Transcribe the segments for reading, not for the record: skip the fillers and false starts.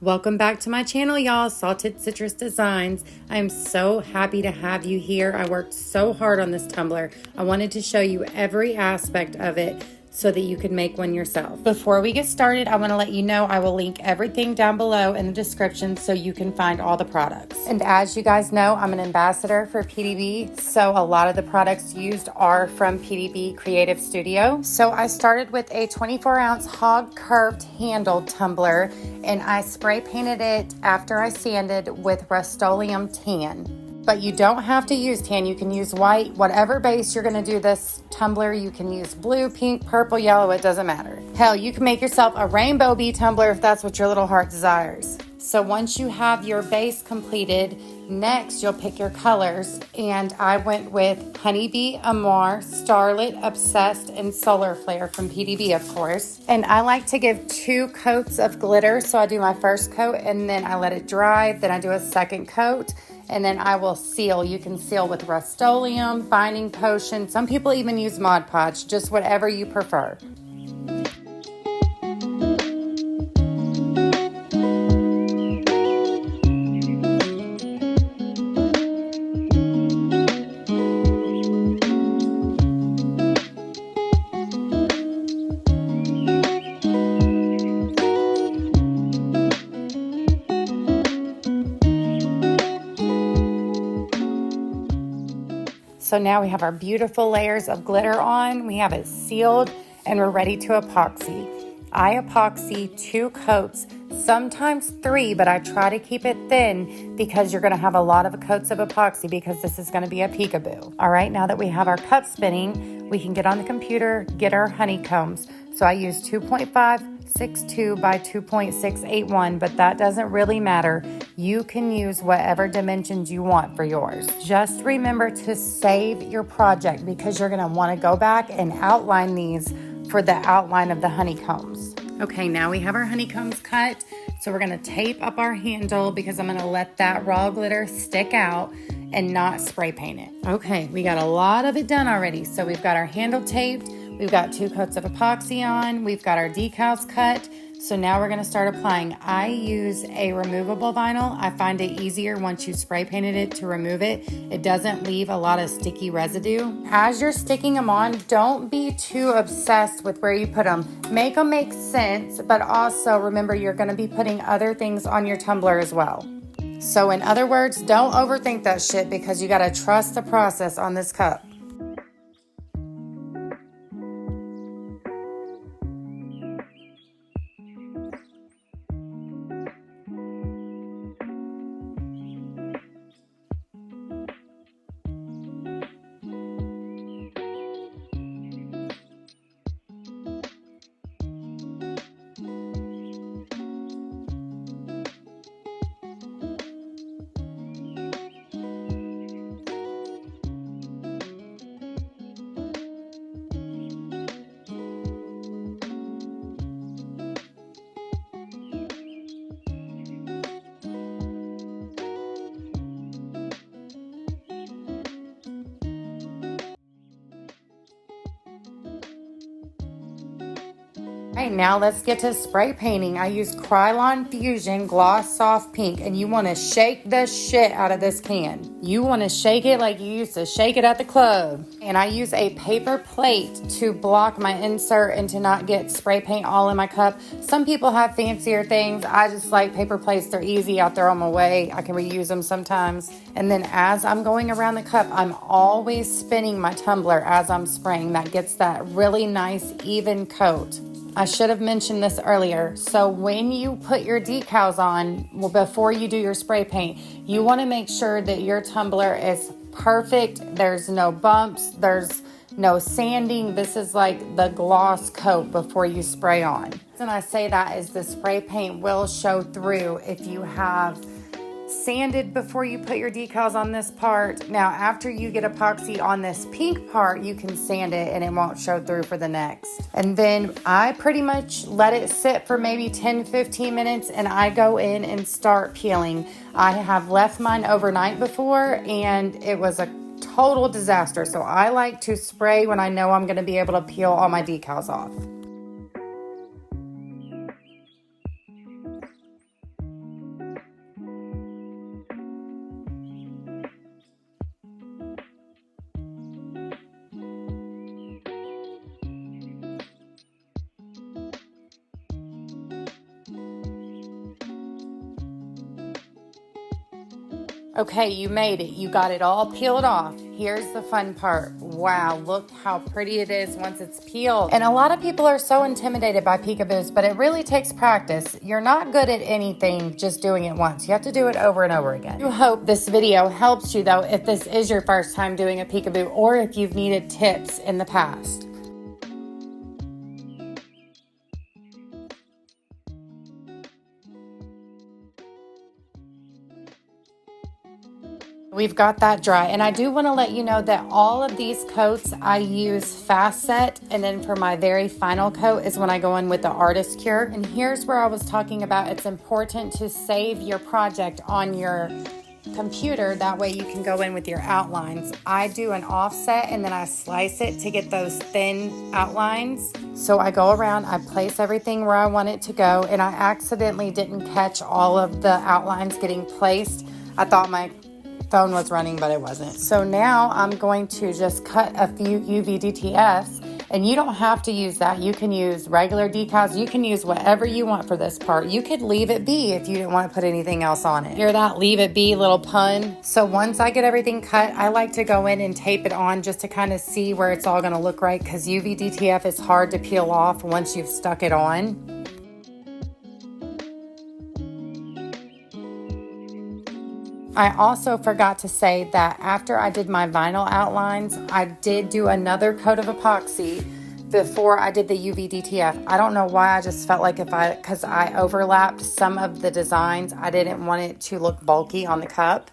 Welcome back to my channel, y'all. Salted Citrus Designs. I'm so happy to have you here. I worked so hard on this tumbler. I wanted to show you every aspect of it so that you could make one yourself. Before we get started, I want to let you know I will link everything down below in the description so you can find all the products. And as you guys know, I'm an ambassador for PDB, so a lot of the products used are from PDB Creative Studio. So I started with a 24-ounce Hogg curved handled tumbler, and I spray painted it after I sanded with Rust-Oleum tan. But you don't have to use tan, you can use white. Whatever base you're gonna do this tumbler, you can use blue, pink, purple, yellow, it doesn't matter. Hell, you can make yourself a rainbow bee tumbler if that's what your little heart desires. So once you have your base completed, next you'll pick your colors. And I went with Honeybee, Amour, Starlet, Obsessed, and Solar Flare from PDB, of course. And I like to give 2 coats of glitter. So I do my first coat and then I let it dry. Then I do a second coat. And then I will seal. You can seal with Rust-Oleum, binding potion. Some people even use Mod Podge, just whatever you prefer. So now we have our beautiful layers of glitter on. We have it sealed and we're ready to epoxy. I epoxy 2 coats, sometimes 3, but I try to keep it thin because you're gonna have a lot of coats of epoxy because this is gonna be a peekaboo. All right, now that we have our cup spinning, we can get on the computer, get our honeycombs. So I use 2.562 by 2.681, but that doesn't really matter. You can use whatever dimensions you want for yours. Just remember to save your project because you're gonna wanna go back and outline these for the outline of the honeycombs. Okay, now we have our honeycombs cut. So we're gonna tape up our handle because I'm gonna let that raw glitter stick out and not spray paint it. Okay, we got a lot of it done already. So we've got our handle taped, we've got 2 coats of epoxy on, we've got our decals cut. So now we're gonna start applying. I use a removable vinyl. I find it easier once you spray painted it to remove it. It doesn't leave a lot of sticky residue. As you're sticking them on, don't be too obsessed with where you put them. Make them make sense, but also remember you're gonna be putting other things on your tumbler as well. So in other words, don't overthink that shit because you gotta trust the process on this cup. All right, now let's get to spray painting. I use Krylon Fusion Gloss Soft Pink, and you want to shake the shit out of this can. You want to shake it like you used to shake it at the club. And I use a paper plate to block my insert and to not get spray paint all in my cup. Some people have fancier things. I just like paper plates. They're easy. I throw them away. I can reuse them sometimes. And then as I'm going around the cup, I'm always spinning my tumbler as I'm spraying. That gets that really nice even coat. I should have mentioned this earlier. So when you put your decals on, well, before you do your spray paint, you want to make sure that your tumbler is perfect. There's no bumps. There's no sanding. This is like the gloss coat before you spray on. And I say that is the spray paint will show through if you have sanded before you put your decals on this part. Now, after you get epoxy on this pink part, you can sand it and it won't show through for the next. And then I pretty much let it sit for maybe 10-15 minutes and I go in and start peeling. I have left mine overnight before and it was a total disaster. So I like to spray when I know I'm going to be able to peel all my decals off. Okay, you made it. You got it all peeled off. Here's the fun part. Wow, look how pretty it is once it's peeled. And a lot of people are so intimidated by peekaboos, but it really takes practice. You're not good at anything just doing it once. You have to do it over and over again. I hope this video helps you though if this is your first time doing a peekaboo or if you've needed tips in the past. We've got that dry, and I do want to let you know that all of these coats I use fast set, and then for my very final coat is when I go in with the artist cure. And here's where I was talking about it's important to save your project on your computer, that way you can go in with your outlines. I do an offset and then I slice it to get those thin outlines. So I go around, I place everything where I want it to go, and I accidentally didn't catch all of the outlines getting placed. I thought my phone was running, but it wasn't. So now I'm going to just cut a few UV DTFs, and you don't have to use that. You can use regular decals. You can use whatever you want for this part. You could leave it be if you didn't want to put anything else on it. Hear that leave it be little pun? So once I get everything cut, I like to go in and tape it on just to kind of see where it's all going to look right, because UV DTF is hard to peel off once you've stuck it on. I also forgot to say that after I did my vinyl outlines, I did do another coat of epoxy before I did the UV DTF. I don't know why, I just felt like because I overlapped some of the designs, I didn't want it to look bulky on the cup.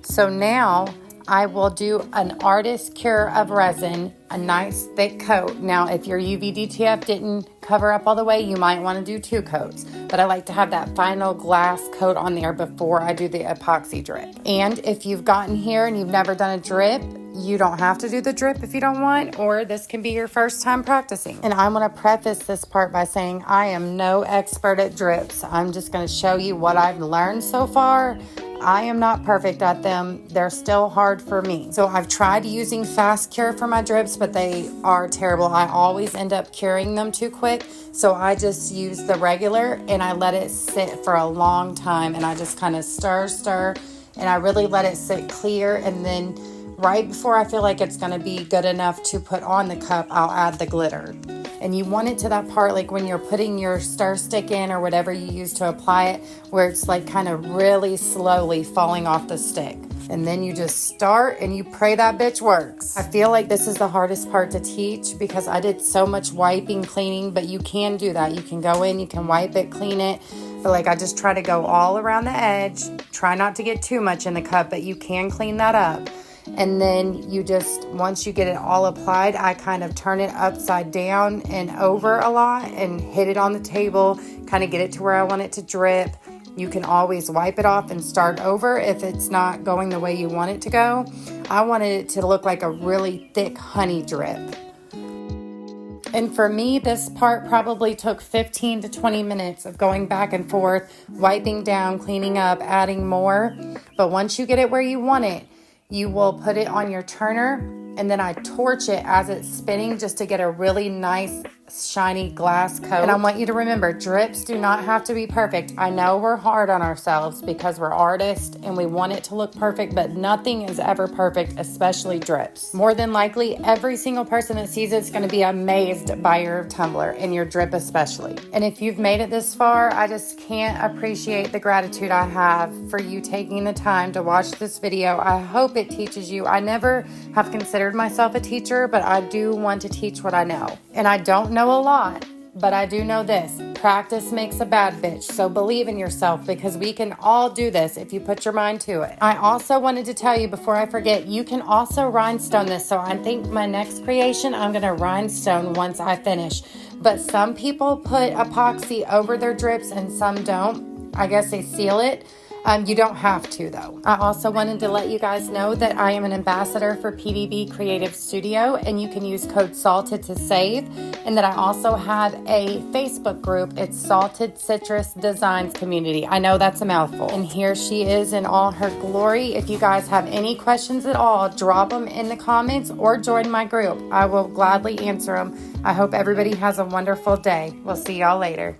So now I will do an artist cure of resin, a nice thick coat. Now, if your UV DTF didn't cover up all the way, you might want to do 2 coats. But I like to have that final glass coat on there before I do the epoxy drip. And if you've gotten here and you've never done a drip, you don't have to do the drip if you don't want, or this can be your first time practicing. And I'm going to preface this part by saying I am no expert at drips. I'm just going to show you what I've learned so far. I am not perfect at them. They're still hard for me. So I've tried using fast cure for my drips, but they are terrible. I always end up curing them too quick. So I just use the regular and I let it sit for a long time, and I just kind of stir, and I really let it sit clear. And then right before I feel like it's going to be good enough to put on the cup, I'll add the glitter. And you want it to that part like when you're putting your stir stick in or whatever you use to apply it, where it's like kind of really slowly falling off the stick. And then you just start and you pray that bitch works. I feel like this is the hardest part to teach because I did so much wiping, cleaning, but you can do that. You can go in, you can wipe it, clean it. But like I just try to go all around the edge. Try not to get too much in the cup, but you can clean that up. And then you just, once you get it all applied, I kind of turn it upside down and over a lot and hit it on the table, kind of get it to where I want it to drip. You can always wipe it off and start over if it's not going the way you want it to go. I wanted it to look like a really thick honey drip. And for me, this part probably took 15 to 20 minutes of going back and forth, wiping down, cleaning up, adding more. But once you get it where you want it, you will put it on your turner, and then I torch it as it's spinning just to get a really nice shiny glass coat. And I want you to remember, drips do not have to be perfect. I know we're hard on ourselves because we're artists and we want it to look perfect, but nothing is ever perfect, especially drips. More than likely, every single person that sees it's going to be amazed by your tumbler and your drip especially. And if you've made it this far, I just can't appreciate the gratitude I have for you taking the time to watch this video. I hope it teaches you. I never have considered myself a teacher, but I do want to teach what I know. And I don't know a lot, but I do know this: practice makes a bad bitch. So believe in yourself, because we can all do this if you put your mind to it. I also wanted to tell you before I forget, you can also rhinestone this. So I think my next creation, I'm going to rhinestone once I finish. But some people put epoxy over their drips and some don't. I guess they seal it. You don't have to though. I also wanted to let you guys know that I am an ambassador for PDB Creative Studio, and you can use code SALTED to save, and that I also have a Facebook group. It's Salted Citrus Designs Community. I know that's a mouthful. And here she is in all her glory. If you guys have any questions at all, drop them in the comments or join my group. I will gladly answer them. I hope everybody has a wonderful day. We'll see y'all later.